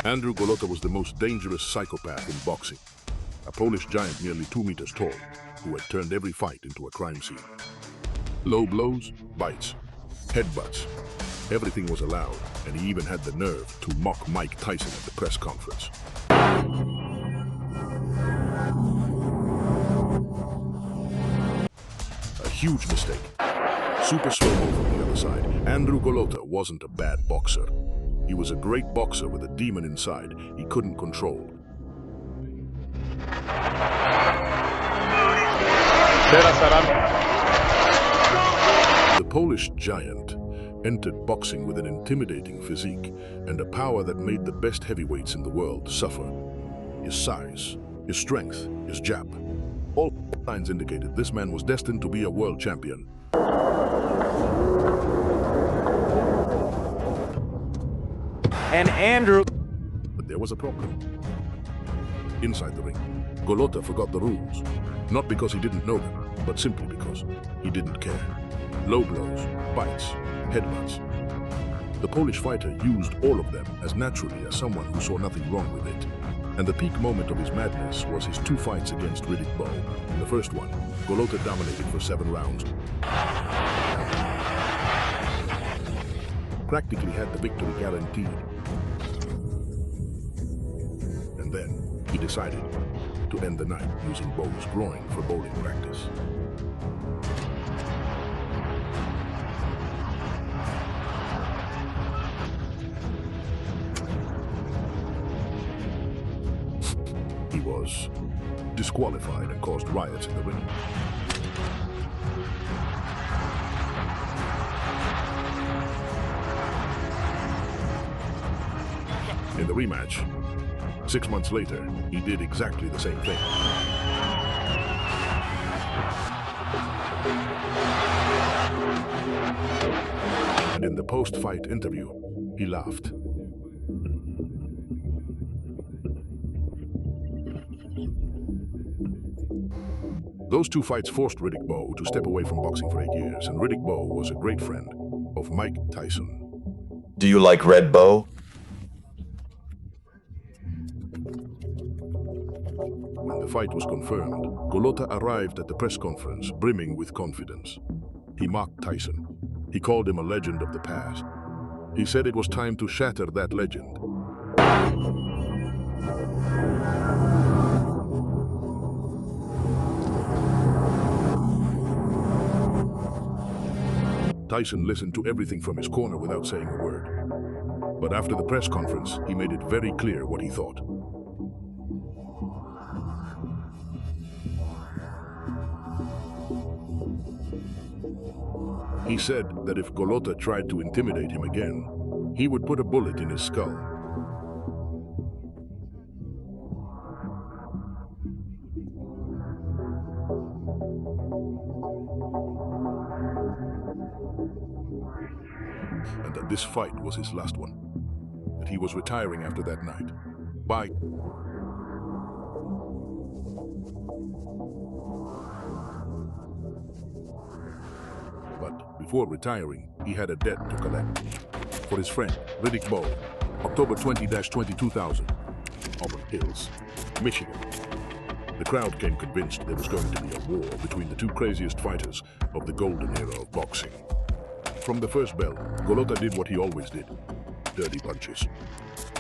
Andrew Golota was the most dangerous psychopath in boxing. A Polish giant nearly 2 meters tall, who had turned every fight into a crime scene. Low blows, bites, headbutts. Everything was allowed, and he even had the nerve to mock Mike Tyson at the press conference. A huge mistake. Super slow move from the other side. Andrew Golota wasn't a bad boxer. He was a great boxer with a demon inside he couldn't control. The Polish giant entered boxing with an intimidating physique and a power that made the best heavyweights in the world suffer. His size, his strength, his jab. All signs indicated this man was destined to be a world champion. And Andrew... But there was a problem. Inside the ring, Golota forgot the rules. Not because he didn't know them, but simply because he didn't care. Low blows, bites, headbutts. The Polish fighter used all of them as naturally as someone who saw nothing wrong with it. And the peak moment of his madness was his 2 fights against Riddick Bowe. In the first one, Golota dominated for 7 rounds. Practically had the victory guaranteed. And then he decided to end the night using Bowe's groin for bowling practice. He was disqualified and caused riots in the ring. In the rematch, 6 months later, he did exactly the same thing. And in the post-fight interview, he laughed. Those 2 fights forced Riddick Bowe to step away from boxing for 8 years, and Riddick Bowe was a great friend of Mike Tyson. Do you like Red Bowe? When the fight was confirmed, Golota arrived at the press conference brimming with confidence. He mocked Tyson. He called him a legend of the past. He said it was time to shatter that legend. Tyson listened to everything from his corner without saying a word. But after the press conference, he made it very clear what he thought. He said that if Golota tried to intimidate him again, he would put a bullet in his skull. And that this fight was his last one. That he was retiring after that night. Bye. But before retiring, he had a debt to collect. For his friend, Riddick Bowe, October 20-20, 2000, Auburn Hills, Michigan. The crowd came convinced there was going to be a war between the 2 craziest fighters of the golden era of boxing. From the first bell, Golota did what he always did. Dirty punches.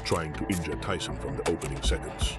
Trying to injure Tyson from the opening seconds.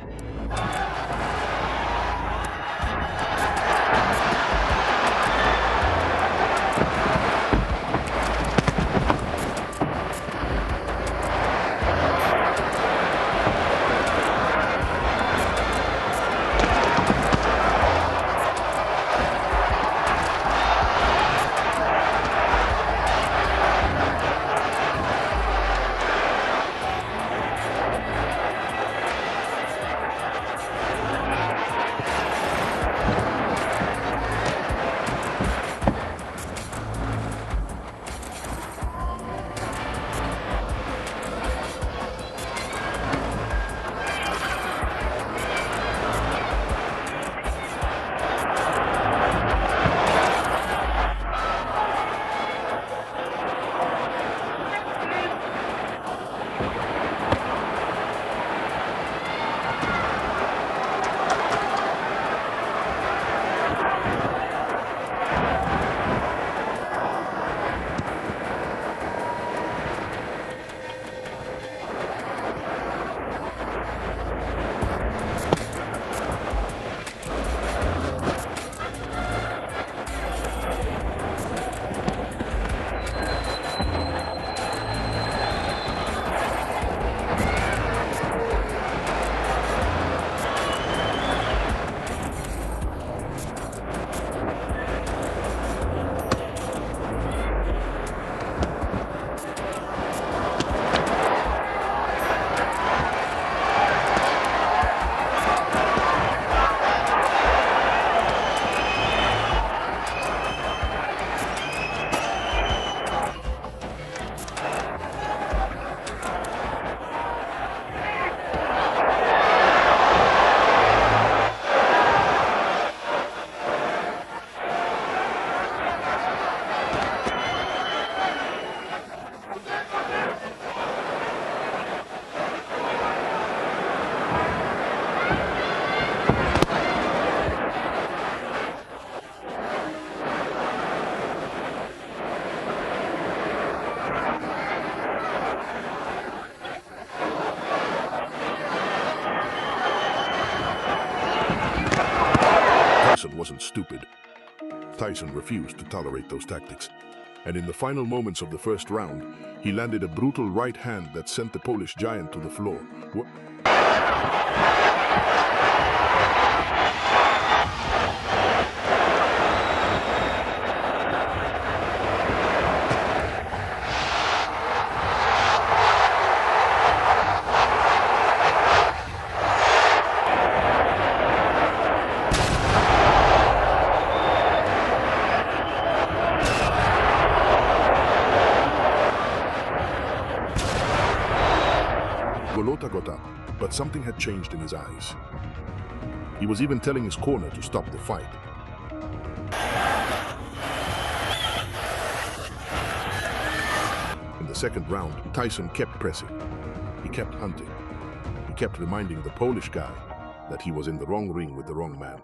Tyson refused to tolerate those tactics, and in the final moments of the first round, he landed a brutal right hand that sent the Polish giant to the floor. Golota got up, but something had changed in his eyes. He was even telling his corner to stop the fight. In the second round, Tyson kept pressing. He kept hunting. He kept reminding the Polish guy that he was in the wrong ring with the wrong man.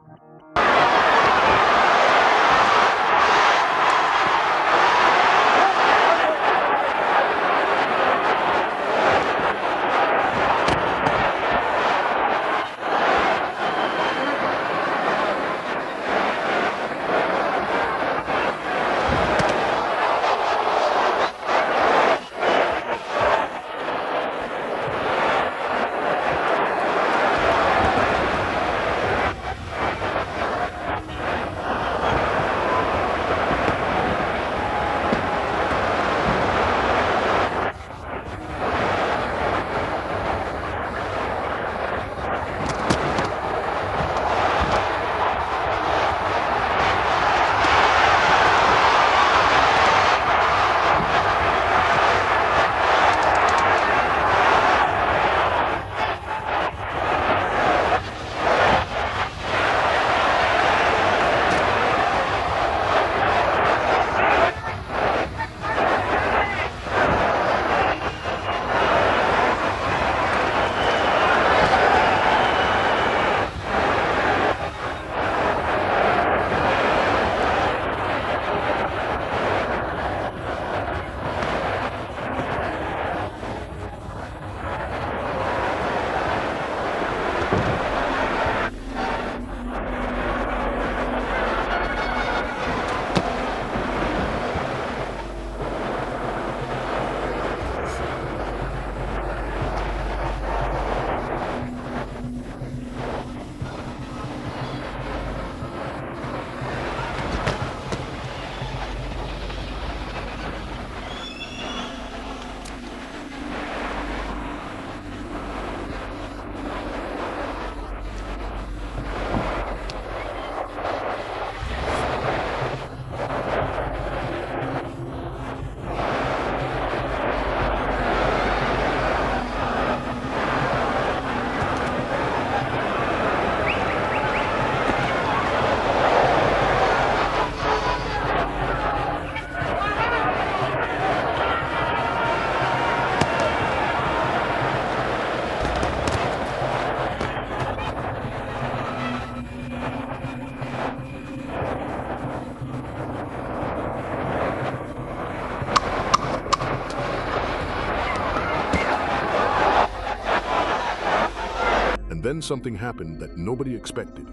Then something happened that nobody expected.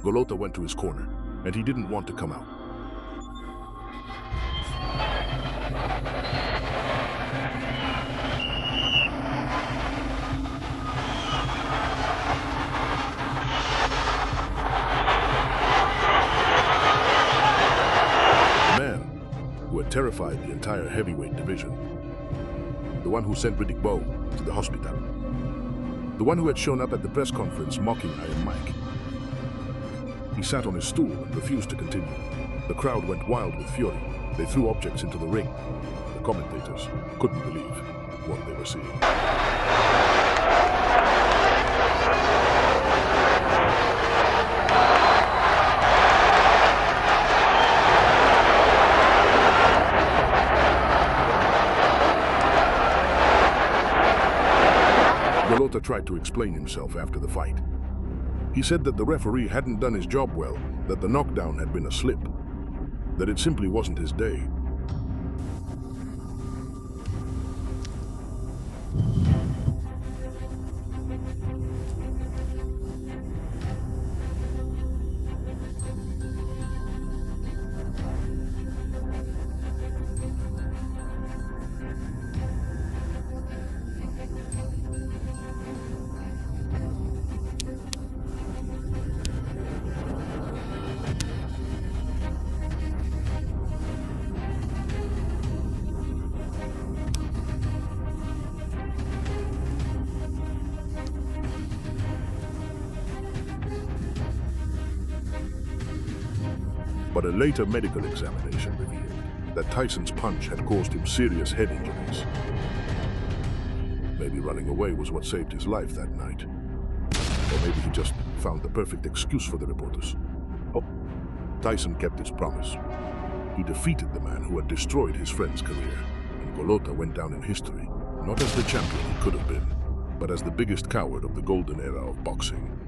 Golota went to his corner, and he didn't want to come out. The man who had terrified the entire heavyweight division. The one who sent Riddick Bowe to the hospital. The one who had shown up at the press conference mocking Iron Mike. He sat on his stool and refused to continue. The crowd went wild with fury. They threw objects into the ring. The commentators couldn't believe what they were seeing. Golota tried to explain himself after the fight. He said that the referee hadn't done his job well, that the knockdown had been a slip, that it simply wasn't his day. But a later medical examination revealed that Tyson's punch had caused him serious head injuries. Maybe running away was what saved his life that night. Or maybe he just found the perfect excuse for the reporters. Oh, Tyson kept his promise. He defeated the man who had destroyed his friend's career, and Golota went down in history, not as the champion he could have been, but as the biggest coward of the golden era of boxing.